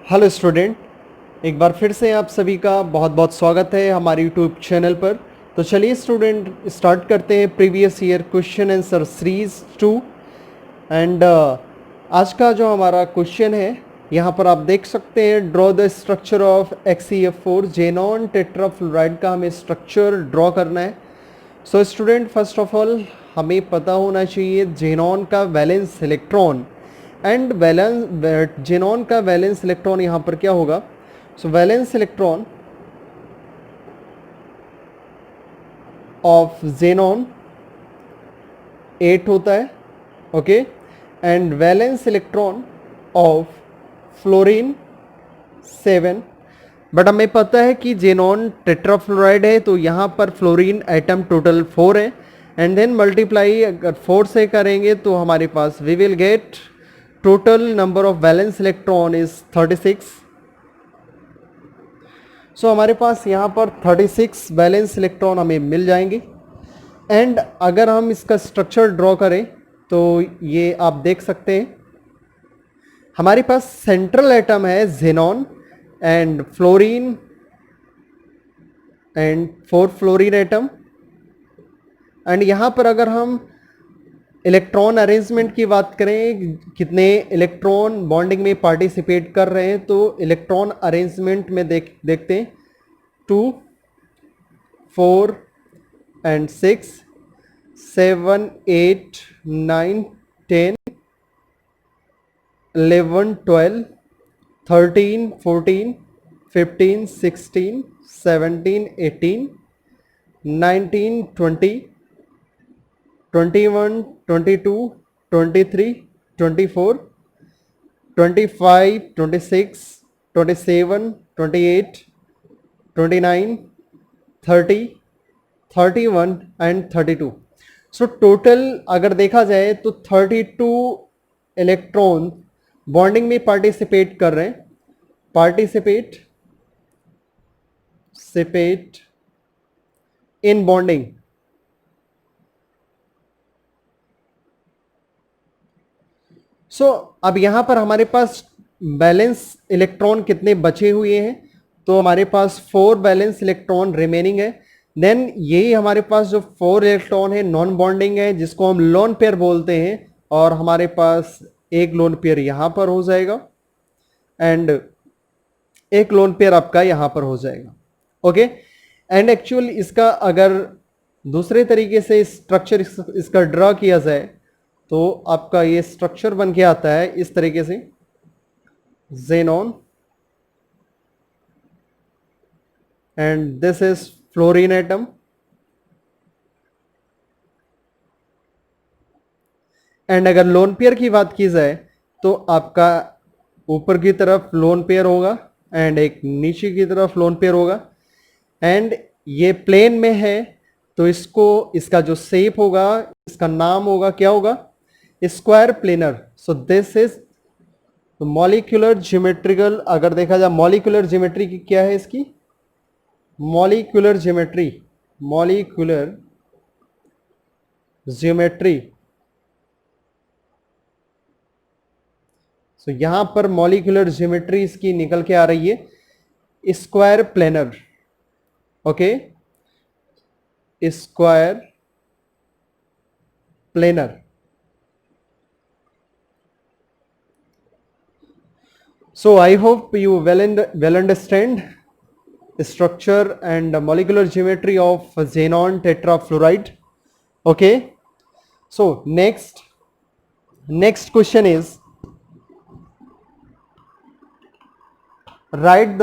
Hello student, एक बार फिर से आप सभी का बहुत बहुत स्वागत है हमारे यूट्यूब चैनल पर। तो चलिए स्टूडेंट स्टार्ट करते हैं previous year question answer series 2। And आज का जो हमारा क्वेश्चन है, यहाँ पर आप देख सकते हैं, draw the structure of XeF4 xenon tetrafluoride का हमें स्ट्रक्चर ड्रॉ करना है। So student, first of all हमें पता होना चाहिए जेनॉन का वैलेंस इलेक्ट्रॉन एंड जेनॉन का वैलेंस इलेक्ट्रॉन यहाँ पर क्या होगा। सो वैलेंस इलेक्ट्रॉन ऑफ जेनॉन 8 होता है, okay, and valence electron of fluorine 7। But हमें पता है कि जेनॉन टेट्राफ्लोराइड है तो यहाँ पर फ्लोरीन एटम टोटल 4 है, एंड देन मल्टीप्लाई अगर 4 से करेंगे तो हमारे पास we will get total number of valence electron is 36। So हमारे पास यहाँ पर 36 वैलेंस इलेक्ट्रॉन हमें मिल जाएंगे। एंड अगर हम इसका स्ट्रक्चर ड्रॉ करें तो ये आप देख सकते हैं, हमारे पास सेंट्रल एटम है xenon and fluorine and 4 fluorine atom. And यहाँ पर अगर हम इलेक्ट्रॉन अरेंजमेंट की बात करें, कितने इलेक्ट्रॉन बॉन्डिंग में पार्टिसिपेट कर रहे हैं, तो इलेक्ट्रॉन अरेंजमेंट में देखते हैं 2, 4 एंड 6, 7, 8, 9, 10, 11, 12, 13, 14, 15, 16, 17, 18, 19, 20, 21, 22, 23, 24, 25, 26, 27, 28, 29, 30, 31 एंड 32। सो टोटल अगर देखा जाए तो 32 इलेक्ट्रॉन बॉन्डिंग में पार्टिसिपेट कर रहे हैं, पार्टिसिपेट इन बॉन्डिंग। सो अब यहाँ पर हमारे पास बैलेंस इलेक्ट्रॉन कितने बचे हुए हैं, तो हमारे पास 4 बैलेंस इलेक्ट्रॉन रिमेनिंग है। देन यही हमारे पास जो 4 इलेक्ट्रॉन है नॉन बॉन्डिंग है, जिसको हम लोन पेयर बोलते हैं, और हमारे पास एक लोन पेयर यहाँ पर हो जाएगा एंड एक लोन पेयर आपका यहाँ पर हो जाएगा, ओके। एंड एक्चुअल इसका अगर दूसरे तरीके से स्ट्रक्चर इसका ड्रा किया जाए तो आपका ये स्ट्रक्चर बन के आता है इस तरीके से, xenon and this is fluorine atom, and अगर लोन पेयर की बात की जाए तो आपका ऊपर की तरफ लोन पेयर होगा एंड एक नीचे की तरफ लोन पेयर होगा। एंड ये प्लेन में है तो इसका जो शेप होगा, इसका नाम होगा, क्या होगा, square planar. So this is molecular geometrical. अगर देखा जाए मॉलिक्यूलर ज्योमेट्री की क्या है, इसकी मॉलिक्यूलर ज्योमेट्री। सो यहां पर मॉलिक्यूलर ज्योमेट्री इसकी निकल के आ रही है square planar, okay, square planar. So I hope you well understand structure and molecular geometry of xenon tetrafluoride. Okay. So next question is, write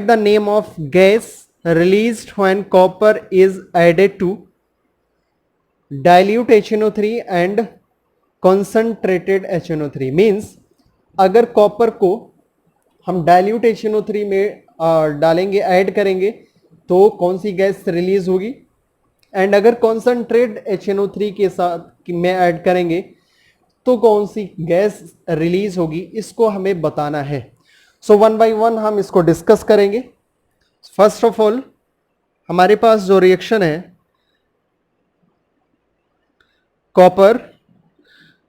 the name of gas released when copper is added to dilute HNO3 and concentrated HNO3। Means अगर copper को हम dilute HNO3 में डालेंगे, add करेंगे, तो कौन सी gas release होगी, and अगर कॉन्सेंट्रेट HNO3 के साथ में ऐड करेंगे तो कौन सी गैस रिलीज होगी, इसको हमें बताना है। सो वन बाय वन हम इसको डिस्कस करेंगे। फर्स्ट ऑफ ऑल हमारे पास जो रिएक्शन है, कॉपर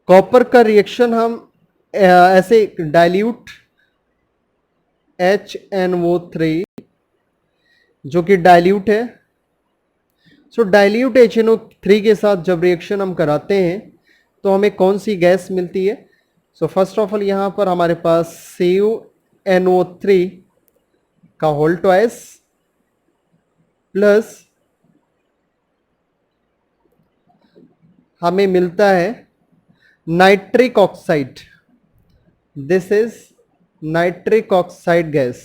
कॉपर का रिएक्शन हम ऐसे डाइल्यूट HNO3 जो कि डाइल्यूट है, सो डाइल्यूट HNO3 के साथ जब रिएक्शन हम कराते हैं तो हमें कौन सी गैस मिलती है? सो फर्स्ट ऑफ ऑल यहाँ पर हमारे पास CuNO3 का होल ट्वाइस प्लस हमें मिलता है nitric oxide. This is nitric oxide gas,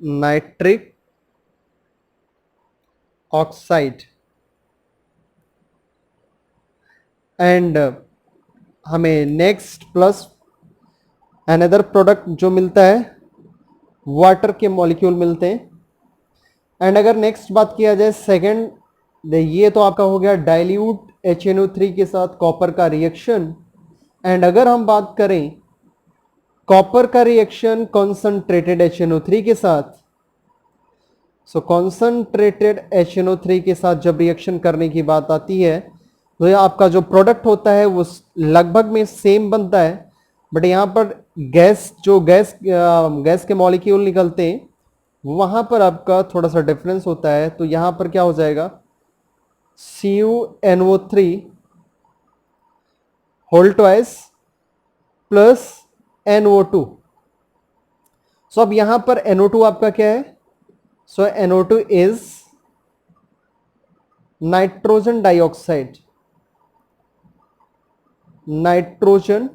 nitric oxide. And हमें नेक्स्ट प्लस अनदर प्रोडक्ट जो मिलता है, वाटर के मॉलिक्यूल मिलते हैं। एंड अगर नेक्स्ट बात किया जाए सेकेंड, ये तो आपका हो गया डाइल्यूट HNO3 के साथ कॉपर का रिएक्शन। एंड अगर हम बात करें कॉपर का रिएक्शन कॉन्सनट्रेटेड HNO3 के साथ, सो कॉन्सनट्रेटेड HNO3 के साथ जब रिएक्शन करने की बात आती है तो ये आपका जो प्रोडक्ट होता है वो लगभग में सेम बनता है, बट यहाँ पर गैस के मॉलिक्यूल निकलते हैं वहाँ पर आपका थोड़ा सा डिफरेंस होता है। तो यहाँ पर क्या हो जाएगा, CuNO3 whole twice plus NO2। सो अब यहाँ पर NO2 आपका क्या है? सो NO2 is nitrogen dioxide, nitrogen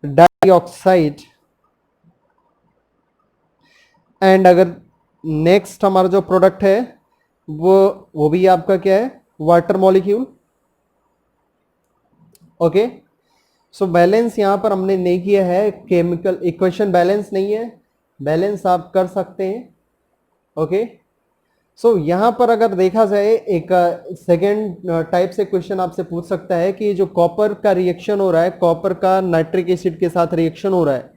dioxide. And अगर नेक्स्ट हमारा जो प्रोडक्ट है वो भी आपका क्या है, water molecule. Okay, so balance यहां पर हमने नहीं किया है, केमिकल इक्वेशन बैलेंस नहीं है, बैलेंस आप कर सकते हैं। ओके, सो यहां पर अगर देखा जाए एक सेकेंड टाइप से क्वेश्चन आपसे पूछ सकता है कि जो कॉपर का रिएक्शन हो रहा है, कॉपर का नाइट्रिक एसिड के साथ रिएक्शन हो रहा है,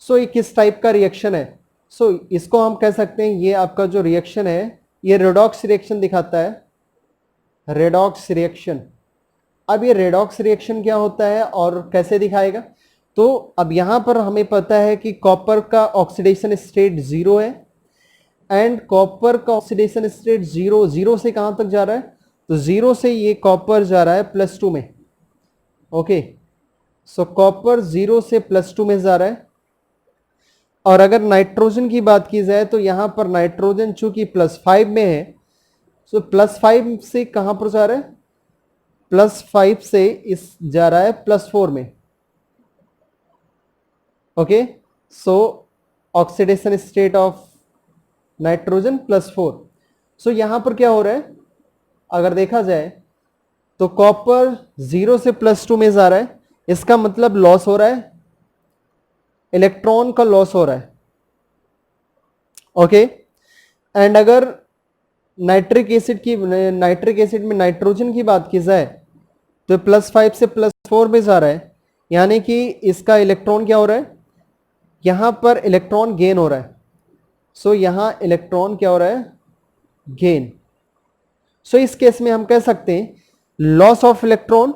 सो ये किस टाइप का रिएक्शन है? सो इसको हम कह सकते हैं ये आपका जो रिएक्शन है ये रेडॉक्स रिएक्शन दिखाता है, रेडॉक्स रिएक्शन। अब ये रेडॉक्स रिएक्शन क्या होता है और कैसे दिखाएगा? तो अब यहां पर हमें पता है कि कॉपर का ऑक्सीडेशन स्टेट 0 है एंड कॉपर का ऑक्सीडेशन स्टेट 0 से कहां तक जा रहा है? तो 0 से ये कॉपर जा रहा है +2 में। ओके, सो कॉपर 0 से +2 में जा रहा है। और अगर नाइट्रोजन की बात की जाए तो यहां पर नाइट्रोजन चूंकि +5 में है, सो +5 से कहां पर जा रहा है? +5 से इस जा रहा है +4 में। Okay, so oxidation state of nitrogen +4। सो यहां पर क्या हो रहा है अगर देखा जाए तो कॉपर 0 से +2 में जा रहा है, इसका मतलब लॉस हो रहा है, इलेक्ट्रॉन का लॉस हो रहा है। ओके, एंड अगर नाइट्रिक एसिड में नाइट्रोजन की बात की जाए तो +5 से +4 में जा रहा है, यानी कि इसका इलेक्ट्रॉन क्या हो रहा है, यहां पर इलेक्ट्रॉन गेन हो रहा है। सो यहां इलेक्ट्रॉन क्या हो रहा है, गेन। सो इस केस में हम कह सकते हैं लॉस ऑफ इलेक्ट्रॉन।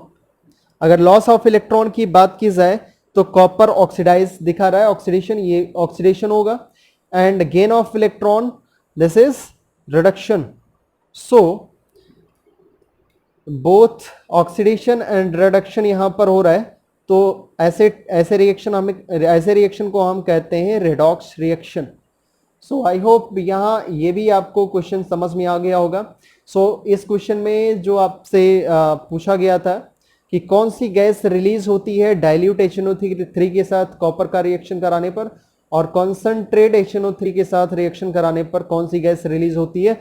अगर लॉस ऑफ इलेक्ट्रॉन की बात की जाए तो कॉपर ऑक्सीडाइज दिखा रहा है, ऑक्सीडेशन, ये ऑक्सीडेशन होगा। And gain of electron, this is reduction. So both oxidation and reduction यहां पर हो रहा है। तो ऐसे रिएक्शन को हम कहते हैं redox reaction. So I hope यहाँ ये भी आपको क्वेश्चन समझ में आ गया होगा। सो इस क्वेश्चन में जो आपसे पूछा गया था कि कौन सी गैस रिलीज होती है डाइल्यूट HNO3 के साथ कॉपर का रिएक्शन कराने पर, और कॉन्सनट्रेट HNO3 के साथ रिएक्शन कराने पर कौन सी गैस रिलीज होती है।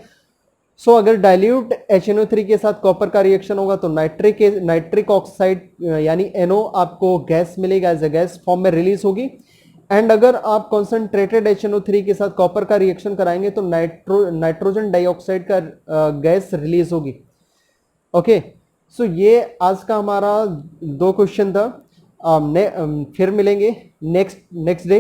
सो अगर डाइल्यूट HNO3 के साथ कॉपर का रिएक्शन होगा तो नाइट्रिक ऑक्साइड यानी NO आपको गैस मिलेगा, एज ए गैस फॉर्म में रिलीज होगी। एंड अगर आप कॉन्सनट्रेटेड HNO3 के साथ कॉपर का रिएक्शन कराएंगे तो नाइट्रोजन डाइऑक्साइड का गैस रिलीज होगी। ओके, सो ये आज का हमारा 2 क्वेश्चन था। फिर मिलेंगे नेक्स्ट डे।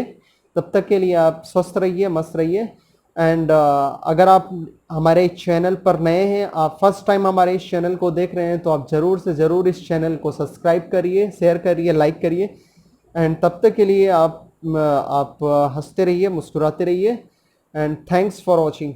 तब तक के लिए आप स्वस्थ रहिए, मस्त रहिए। एंड अगर आप हमारे चैनल पर नए हैं, आप फर्स्ट टाइम हमारे इस चैनल को देख रहे हैं, तो आप ज़रूर से ज़रूर इस चैनल को सब्सक्राइब करिए, शेयर करिए, लाइक करिए। एंड तब तक के लिए आप हंसते रहिए, मुस्कुराते रहिए। And thanks for watching.